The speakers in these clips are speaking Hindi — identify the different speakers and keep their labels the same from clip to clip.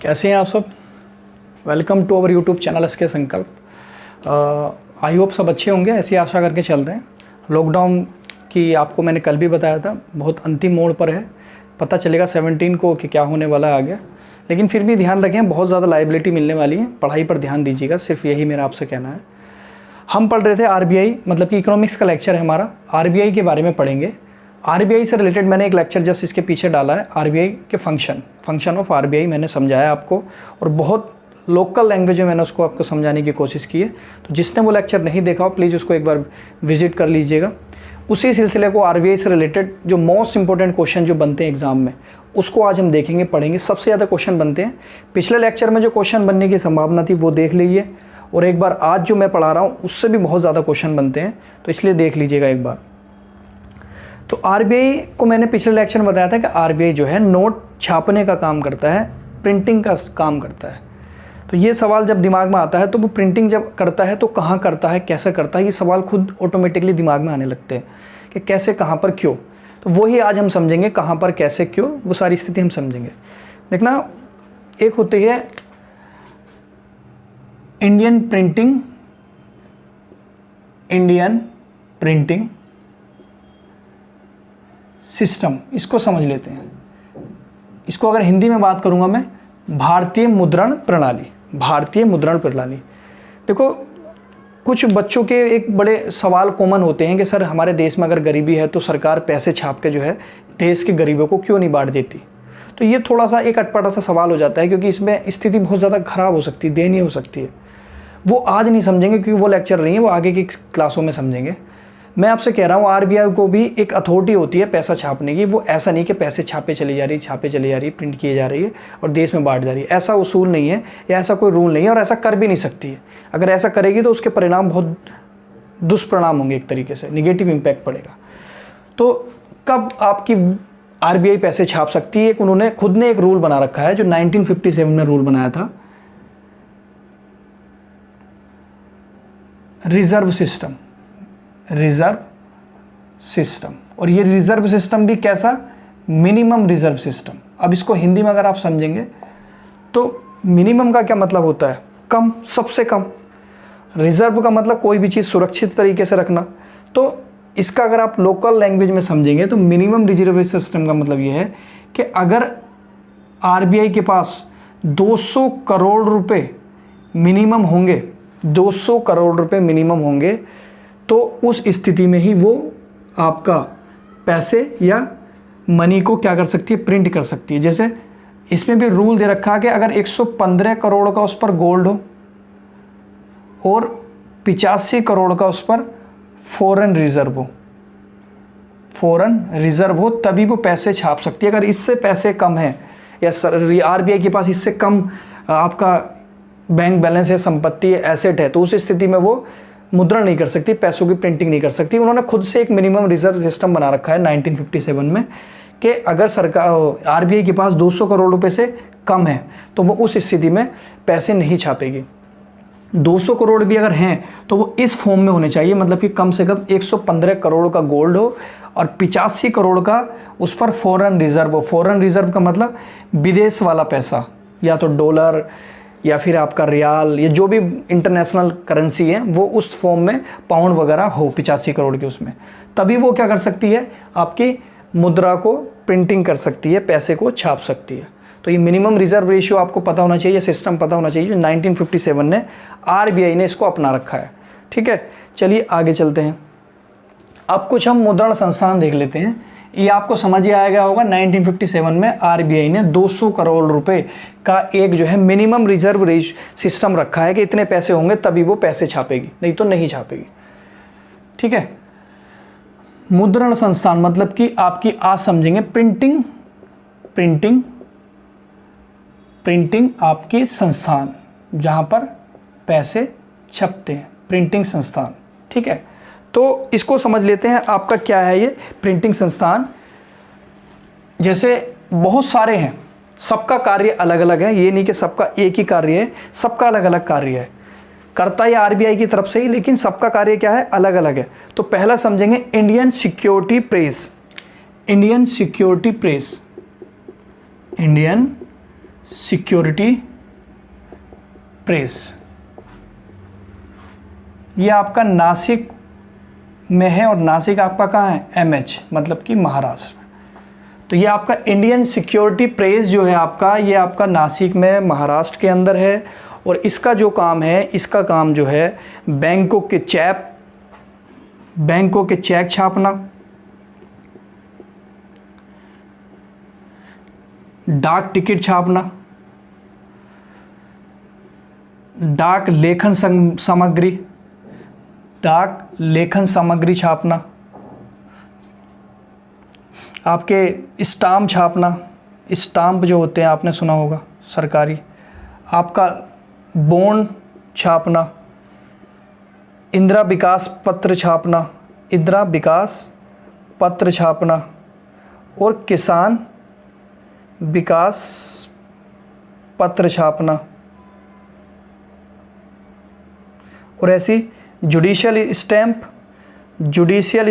Speaker 1: कैसे हैं आप सब। Welcome to our YouTube channel SK Sankalp. I hope सब अच्छे होंगे, ऐसी आशा करके चल रहे हैं। लॉकडाउन की आपको मैंने कल भी बताया था, बहुत अंतिम मोड़ पर है। पता चलेगा 17 को कि क्या होने वाला है आगे, लेकिन फिर भी ध्यान रखें, बहुत ज़्यादा लाइबिलिटी मिलने वाली है। पढ़ाई पर ध्यान दीजिएगा, सिर्फ यही मेरा आपसे कहना है। हम पढ़ रहे थे आरबीआई, मतलब कि इकोनॉमिक्स का लेक्चर है हमारा। आरबीआई के बारे में पढ़ेंगे। आरबीआई से रिलेटेड मैंने एक लेक्चर जस्ट इसके पीछे डाला है। आरबीआई के फंक्शन ऑफ आरबीआई मैंने समझाया आपको, और बहुत लोकल लैंग्वेज में मैंने उसको आपको समझाने की कोशिश की है। तो जिसने वो लेक्चर नहीं देखा हो, प्लीज़ उसको एक बार विजिट कर लीजिएगा। उसी सिलसिले को आरबीआई से रिलेटेड जो मोस्ट इंपॉर्टेंट क्वेश्चन जो बनते हैं एग्जाम में, उसको आज हम देखेंगे, पढ़ेंगे। सबसे ज़्यादा क्वेश्चन बनते हैं। पिछले लेक्चर में जो क्वेश्चन बनने की संभावना थी वो देख लीजिए, और एक बार आज जो मैं पढ़ा रहा हूँ उससे भी बहुत ज़्यादा क्वेश्चन बनते हैं, तो इसलिए देख लीजिएगा एक बार। तो आरबीआई को मैंने पिछले लेक्चर में बताया था कि आरबीआई जो है नोट छापने का काम करता है, प्रिंटिंग का काम करता है। तो ये सवाल जब दिमाग में आता है तो वो प्रिंटिंग जब करता है तो कहाँ करता है, कैसे करता है, ये सवाल खुद ऑटोमेटिकली दिमाग में आने लगते हैं कि कैसे, कहाँ पर, क्यों। तो वही आज हम समझेंगे, कहाँ पर, कैसे, क्यों, वो सारी स्थिति हम समझेंगे। देखना, एक होती है इंडियन प्रिंटिंग सिस्टम, इसको समझ लेते हैं। इसको अगर हिंदी में बात करूंगा मैं, भारतीय मुद्रण प्रणाली। देखो, कुछ बच्चों के एक बड़े सवाल कॉमन होते हैं कि सर हमारे देश में अगर गरीबी है तो सरकार पैसे छाप के जो है देश के गरीबों को क्यों नहीं बांट देती। तो ये थोड़ा सा एक अटपटा सा सवाल हो जाता है, क्योंकि इसमें स्थिति बहुत ज़्यादा ख़राब हो सकती है, दयनीय हो सकती है। वो आज नहीं समझेंगे क्योंकि वो लेक्चर नहीं है, वो आगे की क्लासों में समझेंगे। मैं आपसे कह रहा हूँ, आरबीआई को भी एक अथॉरिटी होती है पैसा छापने की। वो ऐसा नहीं कि पैसे छापे चली जा रही, प्रिंट किए जा रही है और देश में बांट जा रही है। ऐसा उसूल नहीं है, या ऐसा कोई रूल नहीं है, और ऐसा कर भी नहीं सकती है। अगर ऐसा करेगी तो उसके परिणाम बहुत दुष्परिणाम होंगे, एक तरीके से निगेटिव इम्पैक्ट पड़ेगा। तो कब आपकी आरबीआई पैसे छाप सकती है, उन्होंने खुद ने एक रूल बना रखा है, जो 1957 में रूल बनाया था, रिजर्व सिस्टम। और ये रिजर्व सिस्टम भी कैसा, मिनिमम रिजर्व सिस्टम। अब इसको हिंदी में अगर आप समझेंगे तो मिनिमम का क्या मतलब होता है, कम, सबसे कम। रिजर्व का मतलब कोई भी चीज़ सुरक्षित तरीके से रखना। तो इसका अगर आप लोकल लैंग्वेज में समझेंगे तो मिनिमम रिजर्व सिस्टम का मतलब ये है कि अगर आरबीआई के पास 200 करोड़ रुपए मिनिमम होंगे, 200 करोड़ रुपए मिनिमम होंगे, तो उस स्थिति में ही वो आपका पैसे या मनी को क्या कर सकती है, प्रिंट कर सकती है। जैसे इसमें भी रूल दे रखा है कि अगर 115 करोड़ का उस पर गोल्ड हो और 85 करोड़ का उस पर फॉरेन रिजर्व हो, तभी वो पैसे छाप सकती है। अगर इससे पैसे कम है, या आरबीआई के पास इससे कम आपका बैंक बैलेंस है, संपत्ति है, एसेट है, तो उस स्थिति में वो मुद्रण नहीं कर सकती, पैसों की प्रिंटिंग नहीं कर सकती। उन्होंने खुद से एक मिनिमम रिजर्व सिस्टम बना रखा है 1957 में, कि अगर सरकार आरबीआई के पास 200 करोड़ रुपए से कम है तो वो उस स्थिति में पैसे नहीं छापेगी। 200 करोड़ भी अगर हैं तो वो इस फॉर्म में होने चाहिए, मतलब कि कम से कम 115 करोड़ का गोल्ड हो और 85 करोड़ का उस पर फॉरेन रिजर्व हो। फॉरेन रिजर्व का मतलब विदेश वाला पैसा, या तो डॉलर या फिर आपका रियाल, या जो भी इंटरनेशनल करेंसी है, वो उस फॉर्म में पाउंड वगैरह हो 85 करोड़ के उसमें, तभी वो क्या कर सकती है, आपकी मुद्रा को प्रिंटिंग कर सकती है, पैसे को छाप सकती है। तो ये मिनिमम रिजर्व रेशियो आपको पता होना चाहिए, सिस्टम पता होना चाहिए, जो 1957 ने आरबीआई ने इसको अपना रखा है। ठीक है, चलिए आगे चलते हैं। अब कुछ हम मुद्रण संस्थान देख लेते हैं। ये आपको समझ ही आएगा होगा, 1957 में आरबीआई ने 200 करोड़ रुपए का एक जो है मिनिमम रिजर्व सिस्टम रखा है कि इतने पैसे होंगे तभी वो पैसे छापेगी, नहीं तो नहीं छापेगी। ठीक है, मुद्रण संस्थान मतलब कि आपकी आज समझेंगे प्रिंटिंग आपकी संस्थान, जहां पर पैसे छपते हैं, प्रिंटिंग संस्थान। ठीक है, तो इसको समझ लेते हैं, आपका क्या है ये प्रिंटिंग संस्थान। जैसे बहुत सारे हैं, सबका कार्य अलग अलग है, ये नहीं कि सबका एक ही कार्य है, सबका अलग अलग कार्य है। करता है आरबीआई की तरफ से ही, लेकिन सबका कार्य क्या है, अलग अलग है। तो पहला समझेंगे Indian security press. Security press, ये आपका नासिक में है और नासिक आपका कहाँ है, एमएच, मतलब कि महाराष्ट्र। तो ये आपका इंडियन सिक्योरिटी प्रेस जो है आपका, ये आपका नासिक में महाराष्ट्र के अंदर है। और इसका जो काम है, इसका काम जो है बैंकों के चेक छापना, डाक टिकट छापना, डाक लेखन सामग्री छापना, आपके स्टाम्प छापना, स्टाम्प जो होते हैं आपने सुना होगा सरकारी, आपका बॉन्ड छापना, इंदिरा विकास पत्र छापना, और किसान विकास पत्र छापना, और ऐसी जुडिशियल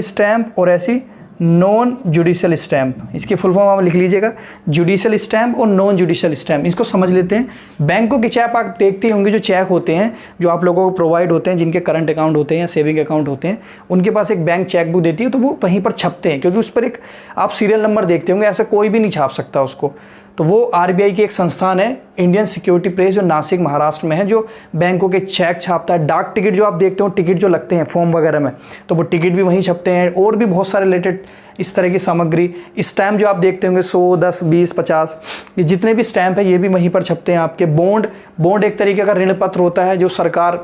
Speaker 1: स्टैंप और ऐसी नॉन जुडिशियल स्टैंप। इसकी फुल फॉर्म आप लिख लीजिएगा, जुडिशियल स्टैंप और नॉन जुडिशियल स्टैंप। इसको समझ लेते हैं। बैंकों के चेक आप देखते होंगे, जो चेक होते हैं जो आप लोगों को प्रोवाइड होते हैं, जिनके करंट अकाउंट होते हैं या सेविंग अकाउंट होते हैं, उनके पास एक बैंक चेक बुक देती है, तो वो वहीं पर छपते हैं, क्योंकि उस पर एक आप सीरियल नंबर देखते होंगे, ऐसा कोई भी नहीं छाप सकता उसको। तो वो आरबीआई की एक संस्थान है, इंडियन सिक्योरिटी प्रेस, जो नासिक महाराष्ट्र में है, जो बैंकों के चेक छापता है। डाक टिकट जो आप देखते हो, टिकट जो लगते हैं फॉर्म वगैरह में, तो वो टिकट भी वहीं छपते हैं। और भी बहुत सारे रिलेटेड इस तरह की सामग्री, स्टैम्प जो आप देखते होंगे 100, 10, 20, 50, ये जितने भी स्टैम्प है ये भी वहीं पर छपते हैं। आपके बॉन्ड एक तरीके का ऋण पत्र होता है, जो सरकार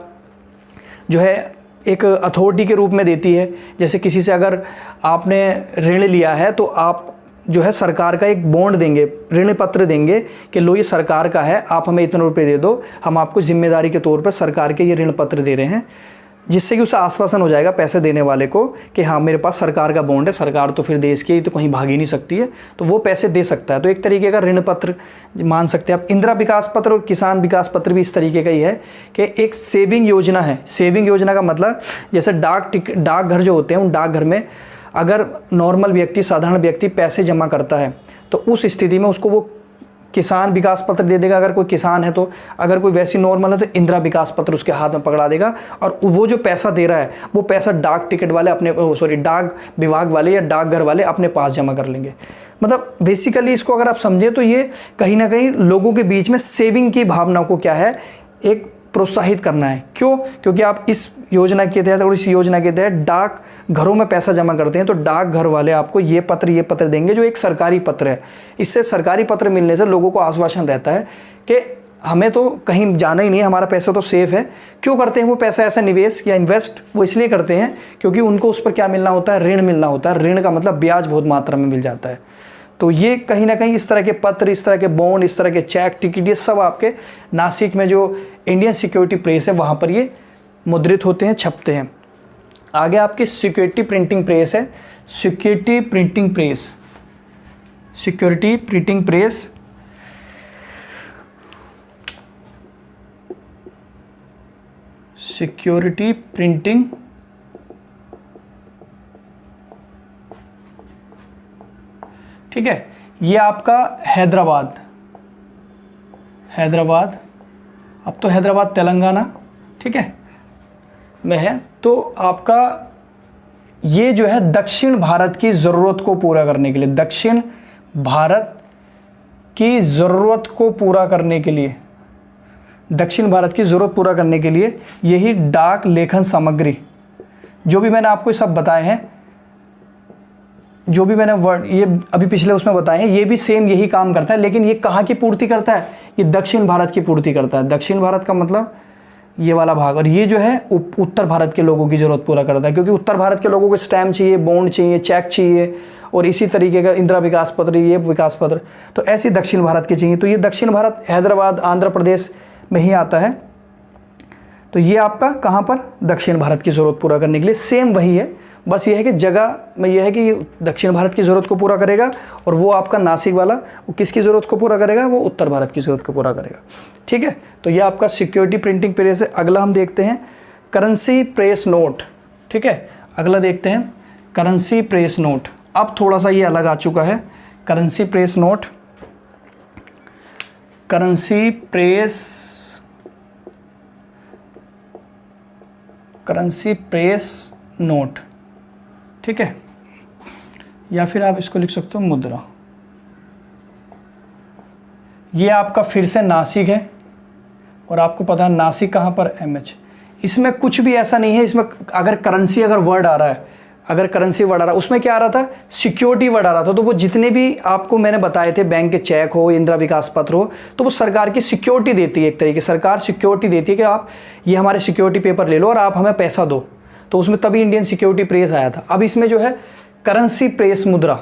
Speaker 1: जो है एक अथॉरिटी के रूप में देती है। जैसे किसी से अगर आपने ऋण लिया है, तो आप जो है सरकार का एक बॉन्ड देंगे, ऋण पत्र देंगे कि लो ये सरकार का है, आप हमें इतने रुपए दे दो, हम आपको जिम्मेदारी के तौर पर सरकार के ये ऋण पत्र दे रहे हैं, जिससे कि उसे आश्वासन हो जाएगा पैसे देने वाले को कि हाँ मेरे पास सरकार का बॉन्ड है, सरकार तो फिर देश की तो कहीं भाग ही नहीं सकती है, तो वो पैसे दे सकता है। तो एक तरीके का ऋण पत्र मान सकते हैं आप। इंदिरा विकास पत्र और किसान विकास पत्र भी इस तरीके का ही है कि एक सेविंग योजना है। सेविंग योजना का मतलब जैसे डाकघर जो होते हैं, उन डाकघर में अगर नॉर्मल व्यक्ति, साधारण व्यक्ति पैसे जमा करता है, तो उस स्थिति में उसको वो किसान विकास पत्र दे देगा। अगर कोई किसान है तो, अगर कोई वैसी नॉर्मल है तो इंदिरा विकास पत्र उसके हाथ में पकड़ा देगा, और वो जो पैसा दे रहा है वो पैसा डाक टिकट वाले डाक विभाग वाले या डाकघर वाले अपने पास जमा कर लेंगे। मतलब बेसिकली इसको अगर आप समझें तो ये कहीं ना कहीं लोगों के बीच में सेविंग की भावना को क्या है, एक प्रोत्साहित करना है। क्यों? क्योंकि आप इस योजना के तहत और इस योजना के तहत डाक घरों में पैसा जमा करते हैं, तो डाक घर वाले आपको ये पत्र देंगे, जो एक सरकारी पत्र है। इससे सरकारी पत्र मिलने से लोगों को आश्वासन रहता है कि हमें तो कहीं जाना ही नहीं है, हमारा पैसा तो सेफ है। क्यों करते हैं वो पैसा ऐसा निवेश या इन्वेस्ट? वो इसलिए करते हैं क्योंकि उनको उस पर क्या मिलना होता है, ऋण मिलना होता है। ऋण का मतलब ब्याज बहुत मात्रा में मिल जाता है। तो ये कहीं ना कहीं इस तरह के पत्र, इस तरह के बॉन्ड, इस तरह के चेक, टिकट, ये सब आपके नासिक में जो इंडियन सिक्योरिटी प्रेस है वहाँ पर ये मुद्रित होते हैं, छपते हैं। आगे आपकी सिक्योरिटी प्रिंटिंग प्रेस है। सिक्योरिटी प्रिंटिंग प्रेस ठीक है। ये आपका हैदराबाद, अब तो हैदराबाद तेलंगाना, ठीक है, में है। तो आपका ये जो है दक्षिण भारत की ज़रूरत को पूरा करने के लिए, दक्षिण भारत की ज़रूरत पूरा करने के लिए यही डाक लेखन सामग्री, जो भी मैंने आपको सब बताए हैं, जो भी मैंने वर्ड ये अभी पिछले उसमें बताए हैं, ये भी सेम यही काम करता है। लेकिन ये कहाँ की पूर्ति करता है? ये दक्षिण भारत की पूर्ति करता है। दक्षिण भारत का मतलब ये वाला भाग, और ये जो है उत्तर भारत के लोगों की ज़रूरत पूरा करता है, क्योंकि उत्तर भारत के लोगों को स्टैम्प चाहिए, बॉन्ड चाहिए, चेक चाहिए, और इसी तरीके का इंदिरा विकास पत्र, ये विकास पत्र, तो ऐसे दक्षिण भारत के चाहिए। तो ये दक्षिण भारत हैदराबाद, आंध्र प्रदेश में ही आता है। तो ये आपका कहाँ पर? दक्षिण भारत की ज़रूरत पूरा करने के लिए सेम वही है। बस ये है कि जगह में यह है कि ये दक्षिण भारत की ज़रूरत को पूरा करेगा, और वो आपका नासिक वाला वो किसकी ज़रूरत को पूरा करेगा? वो उत्तर भारत की ज़रूरत को पूरा करेगा। ठीक है, तो ये आपका सिक्योरिटी प्रिंटिंग प्रेस है। अगला हम देखते हैं करेंसी प्रेस नोट। ठीक है, अगला देखते हैं करेंसी प्रेस नोट। अब थोड़ा सा ये अलग आ चुका है। Currency press note currency press note, ठीक है, या फिर आप इसको लिख सकते हो मुद्रा। ये आपका फिर से नासिक है, और आपको पता है नासिक कहाँ पर, MH। इसमें कुछ भी ऐसा नहीं है, इसमें अगर करेंसी वर्ड आ रहा है, अगर करेंसी वर्ड आ रहा है, उसमें क्या आ रहा था, सिक्योरिटी वर्ड आ रहा था। तो वो जितने भी आपको मैंने बताए थे, बैंक के चेक हो, इंदिरा विकास पत्र हो, तो वो सरकार की सिक्योरिटी देती है, एक तरीके सरकार सिक्योरिटी देती है कि आप ये हमारे सिक्योरिटी पेपर ले लो और आप हमें पैसा दो। तो उसमें तभी इंडियन सिक्योरिटी प्रेस आया था। अब इसमें जो है करेंसी प्रेस मुद्रा,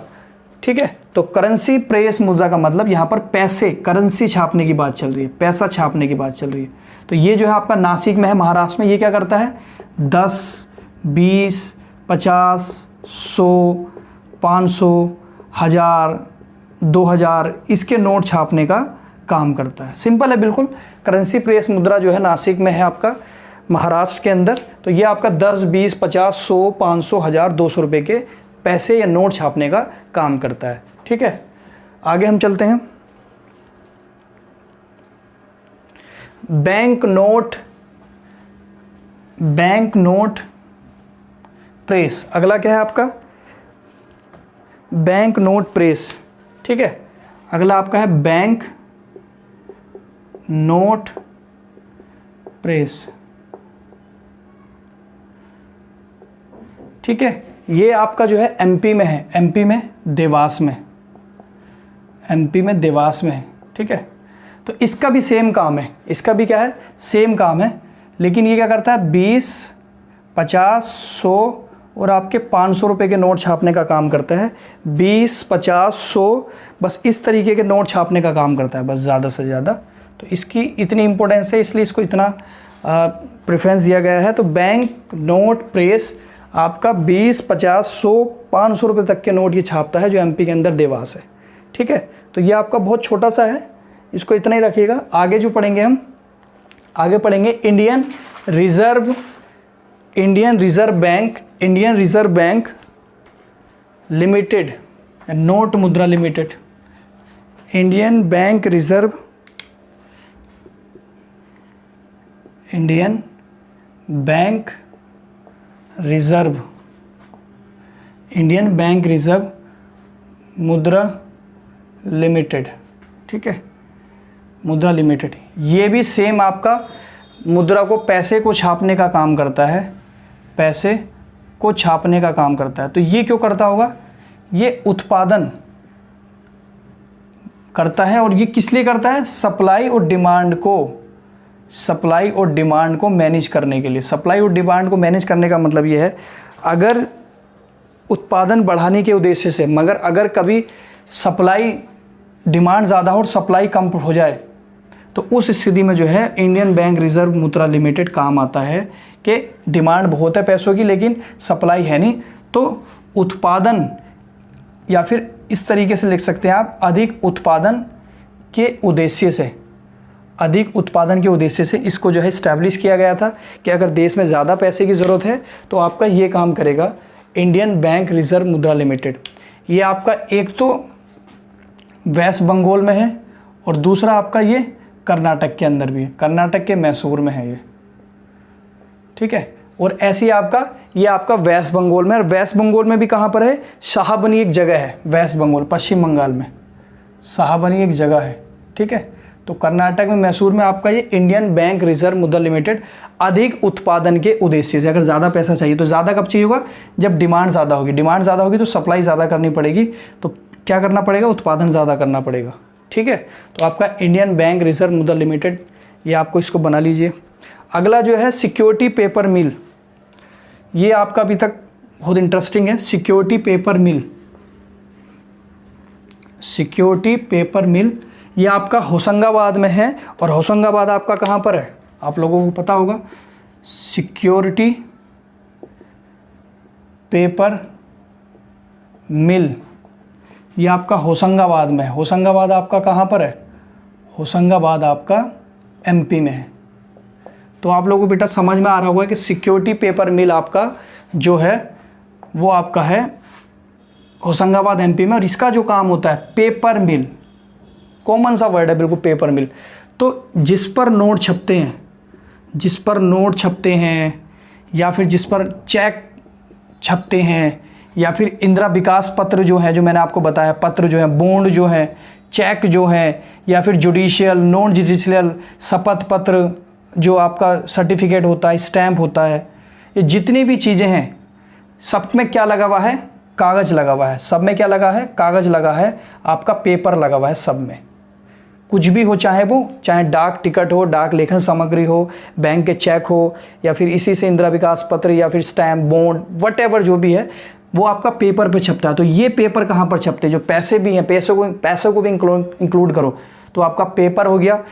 Speaker 1: ठीक है। तो करेंसी प्रेस मुद्रा का मतलब यहाँ पर पैसे, करेंसी छापने की बात चल रही है, पैसा छापने की बात चल रही है। तो ये जो है आपका नासिक में है, महाराष्ट्र में। ये क्या करता है, 10, 20, 50, 100, 500, 1000, 2000 इसके नोट छापने का काम करता है। सिंपल है बिल्कुल। करेंसी प्रेस मुद्रा जो है नासिक में है आपका, महाराष्ट्र के अंदर। तो ये आपका 10, 20, 50, 100, 500, 1000, 200 रुपये के पैसे या नोट छापने का काम करता है, ठीक है। आगे हम चलते हैं। बैंक नोट प्रेस, अगला क्या है आपका, बैंक नोट प्रेस, ठीक है। अगला आपका है बैंक नोट प्रेस, ठीक है। ये आपका जो है MP में है, MP में देवास में, MP में देवास में है, ठीक है। तो इसका भी सेम काम है, इसका भी क्या है, सेम काम है। लेकिन ये क्या करता है, 20, 50, 100 और आपके 500 रुपये के नोट छापने का काम करता है। 20, 50, 100 बस इस तरीके के नोट छापने का काम करता है, बस ज़्यादा से ज़्यादा। तो इसकी इतनी इंपॉर्टेंस है, इसलिए इसको इतना प्रेफरेंस दिया गया है। तो बैंक नोट प्रेस आपका 20, 50, 100, 500 रुपये तक के नोट ये छापता है, जो MP के अंदर देवास है, ठीक है। तो ये आपका बहुत छोटा सा है, इसको इतना ही रखिएगा। आगे जो पढ़ेंगे हम, आगे पढ़ेंगे Indian reserve bank limited, note मुद्रा लिमिटेड, इंडियन बैंक रिजर्व मुद्रा लिमिटेड, ठीक है, मुद्रा लिमिटेड। ये भी सेम आपका मुद्रा को, पैसे को छापने का काम करता है, पैसे को छापने का काम करता है। तो ये क्यों करता होगा, ये उत्पादन करता है, और ये किस लिए करता है, सप्लाई और डिमांड को मैनेज करने के लिए। सप्लाई और डिमांड को मैनेज करने का मतलब ये है, अगर उत्पादन बढ़ाने के उद्देश्य से, मगर अगर कभी सप्लाई, डिमांड ज़्यादा हो और सप्लाई कम हो जाए, तो उस स्थिति में जो है इंडियन बैंक रिजर्व मुद्रा लिमिटेड काम आता है कि डिमांड बहुत है पैसों की लेकिन सप्लाई है नहीं, तो उत्पादन, या फिर इस तरीके से लिख सकते हैं आप, अधिक उत्पादन के उद्देश्य से इसको जो है इस्टेब्लिश किया गया था कि अगर देश में ज़्यादा पैसे की ज़रूरत है तो आपका ये काम करेगा इंडियन बैंक रिजर्व मुद्रा लिमिटेड। ये आपका एक तो वेस्ट बंगाल में है और दूसरा आपका ये कर्नाटक के अंदर भी है, कर्नाटक के मैसूर में है ये, ठीक है। और ऐसी आपका, ये आपका वेस्ट बंगाल में, और वेस्ट बंगाल में भी कहाँ पर है, शाहबनी एक जगह है, वेस्ट बंगाल पश्चिम बंगाल में शाहबनी एक जगह है, ठीक है। तो कर्नाटक में, मैसूर में आपका ये इंडियन बैंक रिजर्व मुद्रा लिमिटेड अधिक उत्पादन के उद्देश्य से, अगर ज़्यादा पैसा चाहिए तो ज़्यादा कब चाहिए होगा, जब डिमांड ज़्यादा होगी। डिमांड ज़्यादा होगी तो सप्लाई ज़्यादा करनी पड़ेगी, तो क्या करना पड़ेगा, उत्पादन ज़्यादा करना पड़ेगा, ठीक है। तो आपका इंडियन बैंक रिजर्व मुद्रा लिमिटेड, ये आपको इसको बना लीजिए। अगला जो है सिक्योरिटी पेपर मिल, ये आपका अभी तक बहुत इंटरेस्टिंग है। सिक्योरिटी पेपर मिल ये आपका होशंगाबाद में है, और होशंगाबाद आपका कहाँ पर है, आप लोगों को पता होगा। सिक्योरिटी पेपर मिल ये आपका होशंगाबाद में है। होशंगाबाद आपका कहाँ पर है, होशंगाबाद आपका MP में है। तो आप लोगों को बेटा समझ में आ रहा होगा कि सिक्योरिटी पेपर मिल आपका जो है वो आपका है होशंगाबाद MP में, और इसका जो काम होता है पेपर मिल, कॉमन सा वर्ड है बिल्कुल, पेपर मिल। तो जिस पर नोट छपते हैं, जिस पर नोट छपते हैं, या फिर जिस पर चेक छपते हैं, या फिर इंदिरा विकास पत्र जो है, जो मैंने आपको बताया पत्र जो है, बॉन्ड जो है, चेक जो है, या फिर जुडिशियल, नॉन जुडिशियल शपथ पत्र जो आपका सर्टिफिकेट होता है, स्टैम्प होता है, ये जितनी भी चीज़ें हैं सब में क्या लगा हुआ है, कागज़ लगा हुआ है। सब में क्या लगा है, कागज़ लगा है, आपका पेपर लगा हुआ है सब में। कुछ भी हो, चाहे वो चाहे डाक टिकट हो, डाक लेखन सामग्री हो, बैंक के चेक हो, या फिर इसी से इंदिरा विकास पत्र, या फिर स्टैम्प, बॉन्ड, वट जो भी है वो आपका पेपर पे छपता है। तो ये पेपर कहाँ पर छपते हैं, जो पैसे भी हैं, पैसों को भी इंक्लूड करो तो आपका पेपर हो गया।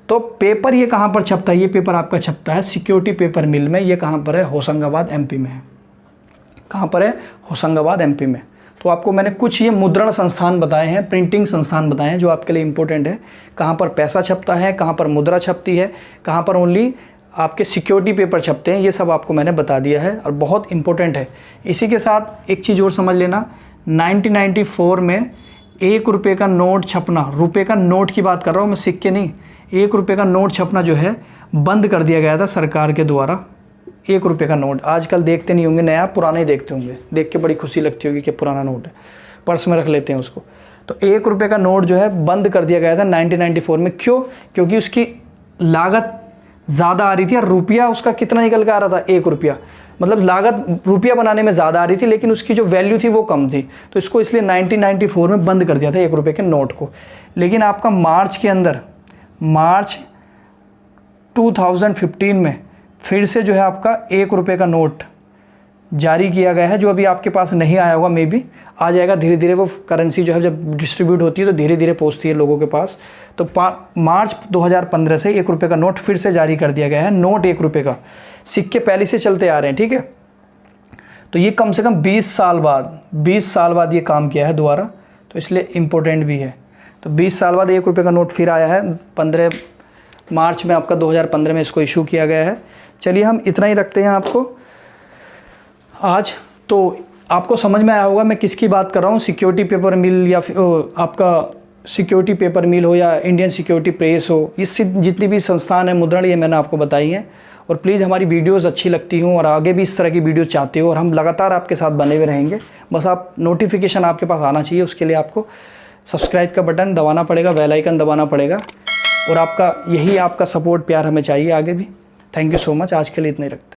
Speaker 1: तो पेपर ये कहाँ पर छपता है, ये पेपर आपका छपता है सिक्योरिटी पेपर मिल में। ये कहाँ पर है, होशंगाबाद एमपी में है। कहाँ पर है, होशंगाबाद एमपी में। तो आपको मैंने कुछ ये मुद्रण संस्थान बताए हैं, प्रिंटिंग संस्थान बताए हैं जो आपके लिए इंपॉर्टेंट है। कहाँ पर पैसा छपता है, कहाँ पर मुद्रा छपती है, कहाँ पर ओनली आपके सिक्योरिटी पेपर छपते हैं, ये सब आपको मैंने बता दिया है और बहुत इंपॉर्टेंट है। इसी के साथ एक चीज़ और समझ लेना, 1994 में 1 रुपये का नोट छपना, रुपये का नोट की बात कर रहा हूँ मैं, सिक्के नहीं, 1 रुपये का नोट छपना जो है बंद कर दिया गया था सरकार के द्वारा। 1 रुपये का नोट आजकल देखते नहीं होंगे, नया पुराना ही देखते होंगे, देख के बड़ी खुशी लगती होगी कि पुराना नोट है, पर्स में रख लेते हैं उसको। तो 1 रुपये का नोट जो है बंद कर दिया गया था 1994 में। क्यों? क्योंकि उसकी लागत ज़्यादा आ रही थी और रुपया उसका कितना निकल के आ रहा था, 1 रुपया। मतलब लागत रुपया बनाने में ज़्यादा आ रही थी, लेकिन उसकी जो वैल्यू थी वो कम थी। तो इसको इसलिए 1994 में बंद कर दिया था 1 रुपये के नोट को। लेकिन आपका मार्च के अंदर, मार्च 2015 में फिर से जो है आपका 1 रुपये का नोट जारी किया गया है, जो अभी आपके पास नहीं आया होगा, मे बी आ जाएगा धीरे धीरे। वो करेंसी जो है जब डिस्ट्रीब्यूट होती है तो धीरे धीरे पहुंचती है लोगों के पास। तो मार्च 2015 से 1 रुपये का नोट फिर से जारी कर दिया गया है। नोट 1 रुपये का, सिक्के पहले से चलते आ रहे हैं, ठीक है। तो ये कम से कम 20 साल बाद ये काम किया है दोबारा, तो इसलिए इम्पोर्टेंट भी है। तो 20 साल बाद 1 रुपये का नोट फिर आया है, 15 मार्च में आपका 2015 में इसको इशू किया गया है। चलिए हम इतना ही रखते हैं आपको आज। तो आपको समझ में आया होगा मैं किसकी बात कर रहा हूँ, सिक्योरिटी पेपर मिल, या फिर आपका सिक्योरिटी पेपर मिल हो, या इंडियन सिक्योरिटी प्रेस हो, इससे जितनी भी संस्थान है मुद्रण, ये मैंने आपको बताई हैं। और प्लीज़ हमारी वीडियोस अच्छी लगती हों और आगे भी इस तरह की वीडियो चाहते हो, और हम लगातार आपके साथ बने हुए रहेंगे। बस आप नोटिफिकेशन आपके पास आना चाहिए, उसके लिए आपको सब्सक्राइब का बटन दबाना पड़ेगा, बेल आइकन दबाना पड़ेगा, और आपका यही आपका सपोर्ट प्यार हमें चाहिए आगे भी। Thank you so much. आज के लिए इतना ही रखते हैं।